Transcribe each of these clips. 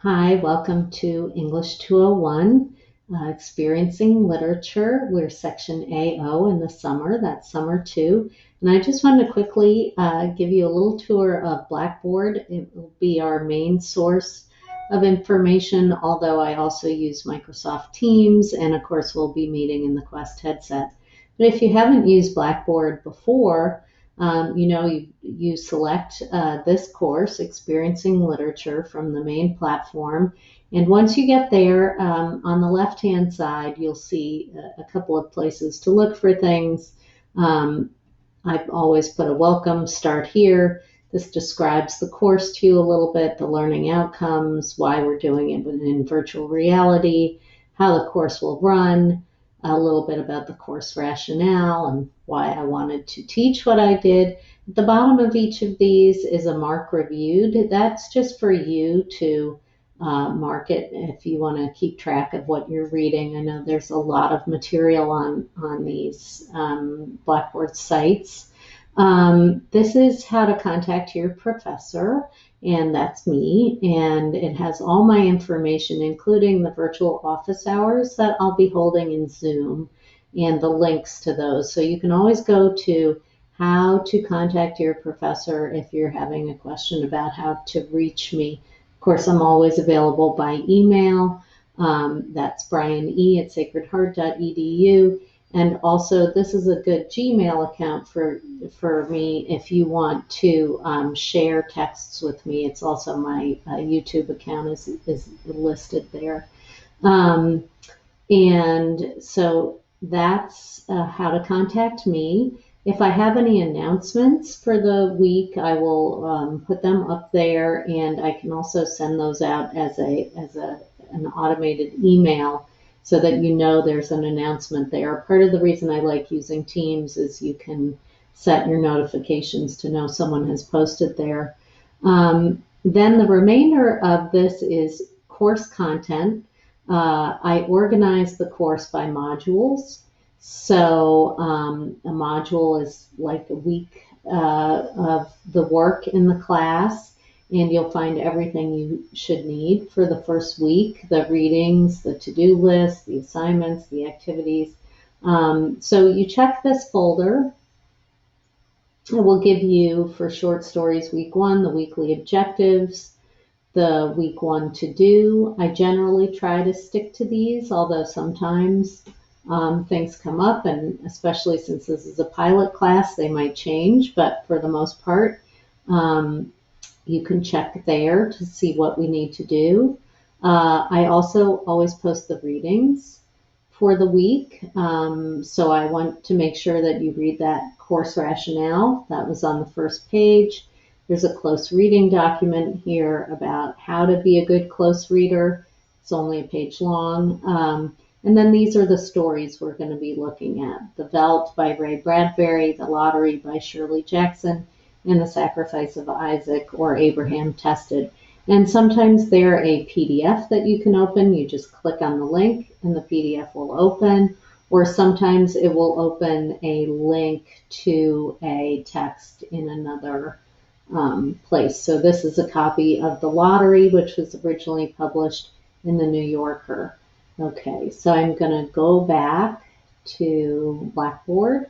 Hi, welcome to English 201, Experiencing Literature. We're section AO in the summer, that's summer 2. And I just wanted to quickly give you a little tour of Blackboard. It will be our main source of information, although I also use Microsoft Teams, and of course we'll be meeting in the Quest headset. But if you haven't used Blackboard before, you select this course, Experiencing Literature, from the main platform. And once you get there, on the left-hand side, you'll see a couple of places to look for things. I've always put a welcome, start here. This describes the course to you a little bit, the learning outcomes, why we're doing it in virtual reality, how the course will run, a little bit about the course rationale and why I wanted to teach what I did. At the bottom of each of these is a mark reviewed. That's just for you to mark it if you want to keep track of what you're reading. I know there's a lot of material on these Blackboard sites. This is how to contact your professor, and that's me, and it has all my information, including the virtual office hours that I'll be holding in Zoom and the links to those. So you can always go to how to contact your professor if you're having a question about how to reach me. Of course, I'm always available by email. That's briane@sacredheart.edu. And also, this is a good Gmail account for me if you want to share texts with me. It's also my YouTube account is listed there. And so that's how to contact me. If I have any announcements for the week, I will put them up there, and I can also send those out as an automated email so that you know there's an announcement there. Part of the reason I like using Teams is you can set your notifications to know someone has posted there. Then the remainder of this is course content. I organize the course by modules. So a module is like a week of the work in the class, and you'll find everything you should need for the first week, the readings, the to-do list, the assignments, the activities. So you check this folder. It will give you, for short stories, week 1, the weekly objectives, the week 1 to-do. I generally try to stick to these, although sometimes things come up, and especially since this is a pilot class, they might change, but for the most part, you can check there to see what we need to do. I also always post the readings for the week, so I want to make sure that you read that course rationale. That was on the first page. There's a close reading document here about how to be a good close reader. It's only a page long. And then these are the stories we're going to be looking at. The Veldt by Ray Bradbury, The Lottery by Shirley Jackson, and The Sacrifice of Isaac or Abraham Tested. And sometimes they're a PDF that you can open. You just click on the link and the PDF will open. Or sometimes it will open a link to a text in another place. So this is a copy of The Lottery, which was originally published in the New Yorker. Okay, so I'm going to go back to Blackboard,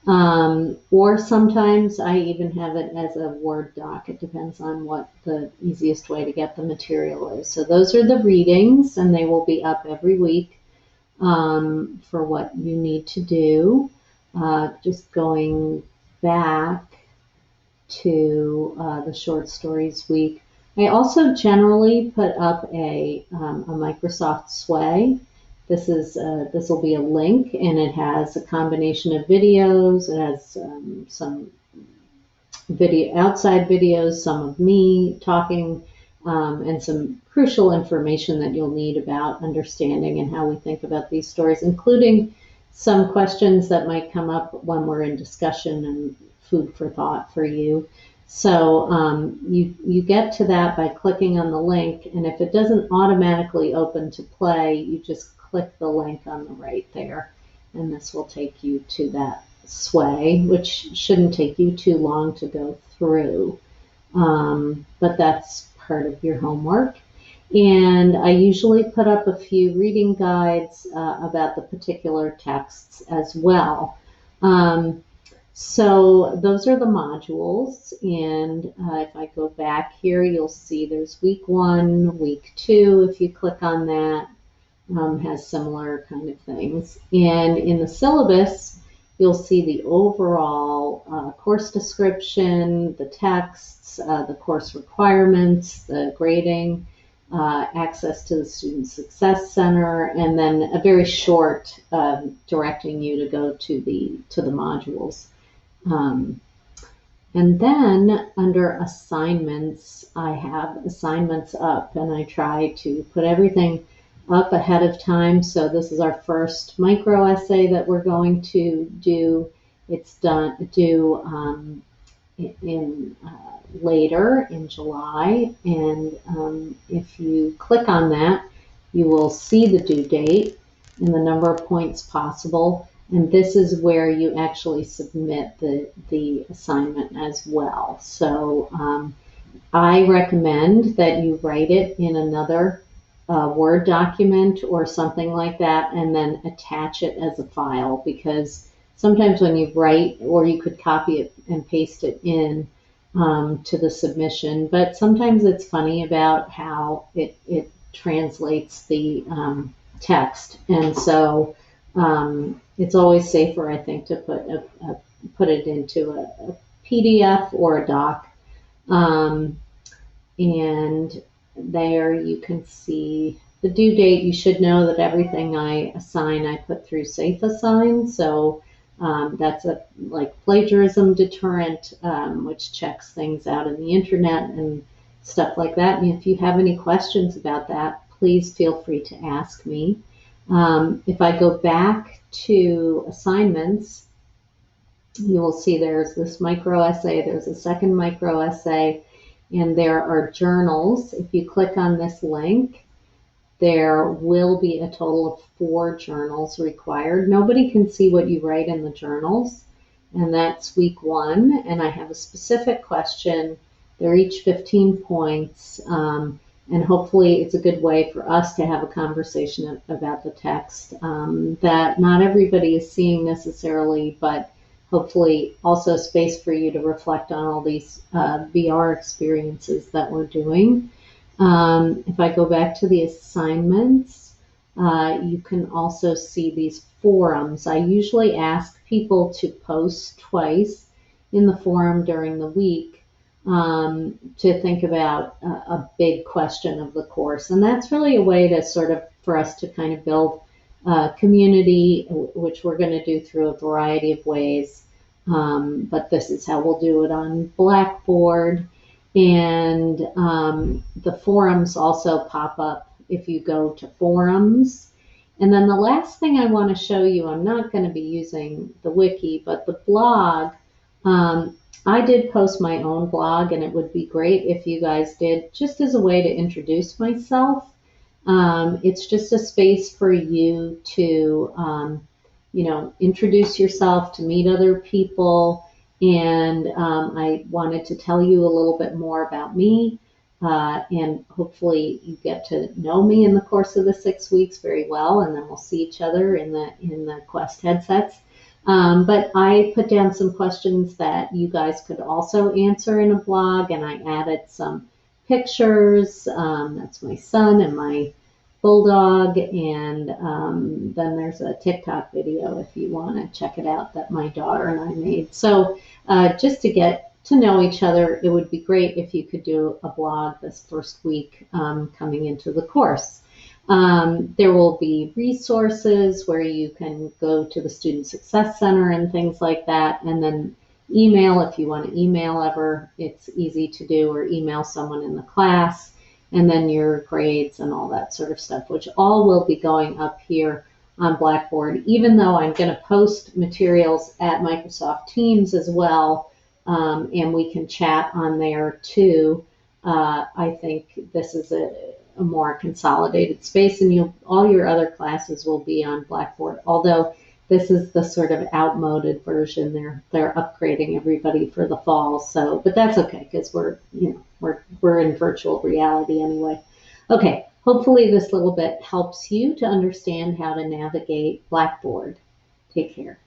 or sometimes I even have it as a Word doc. It depends on what the easiest way to get the material is. So those are the readings, and they will be up every week for what you need to do. Just going back to the short stories week. I also generally put up a Microsoft Sway. This will be a link, and it has a combination of videos. It has some outside videos, some of me talking, and some crucial information that you'll need about understanding and how we think about these stories, including some questions that might come up when we're in discussion and food for thought for you. So you get to that by clicking on the link, and if it doesn't automatically open to play, you just click the link on the right there, and this will take you to that sway, which shouldn't take you too long to go through, but that's part of your homework. And I usually put up a few reading guides about the particular texts as well. Um, so those are the modules. And if I go back here, you'll see there's week 1, week 2. If you click on that, has similar kind of things. And in the syllabus, you'll see the overall course description, the texts, the course requirements, the grading, access to the Student Success Center, and then a very short directing you to go to the modules. And then under assignments, I have assignments up, and I try to put everything up ahead of time. So this is our first micro essay that we're going to do. It's due in later in July, and if you click on that, you will see the due date and the number of points possible. And this is where you actually submit the assignment as well. So I recommend that you write it in another Word document or something like that, and then attach it as a file, because sometimes when you write, or you could copy it and paste it in to the submission, but sometimes it's funny about how it translates the text. And so it's always safer, I think, to put it into a PDF or a doc. And there you can see the due date. You should know that everything I assign, I put through Safe Assign. So that's a like plagiarism deterrent, which checks things out in the internet and stuff like that. And if you have any questions about that, please feel free to ask me. If I go back to assignments, you will see there's this micro essay, there's a second micro essay, and there are journals. If you click on this link, there will be a total of 4 journals required. Nobody can see what you write in the journals, and that's week 1. And I have a specific question. They're each 15 points, and hopefully it's a good way for us to have a conversation about the text that not everybody is seeing necessarily, but hopefully also space for you to reflect on all these VR experiences that we're doing. If I go back to the assignments, you can also see these forums. I usually ask people to post twice in the forum during the week to think about a big question of the course. And that's really a way to sort of, for us to kind of build community, which we're going to do through a variety of ways. But this is how we'll do it on Blackboard. And the forums also pop up if you go to forums. And then the last thing I want to show you, I'm not going to be using the wiki, but the blog. I did post my own blog, and it would be great if you guys did, just as a way to introduce myself. It's just a space for you to, introduce yourself, to meet other people. And I wanted to tell you a little bit more about me. And hopefully you get to know me in the course of the 6 weeks very well, and then we'll see each other in the Quest headsets. But I put down some questions that you guys could also answer in a blog, and I added some pictures. That's my son and my bulldog, and then there's a TikTok video if you want to check it out that my daughter and I made. So just to get to know each other, it would be great if you could do a blog this first week coming into the course. There will be resources where you can go to the Student Success Center and things like that, and then email if you want to email ever. It's easy to do, or email someone in the class, and then your grades and all that sort of stuff, which all will be going up here on Blackboard, even though I'm going to post materials at Microsoft Teams as well, and we can chat on there too. I think this is a more consolidated space, and all your other classes will be on Blackboard, although this is the sort of outmoded version. They're upgrading everybody for the fall, but that's okay, because we're in virtual reality anyway. Okay, hopefully this little bit helps you to understand how to navigate Blackboard. Take care.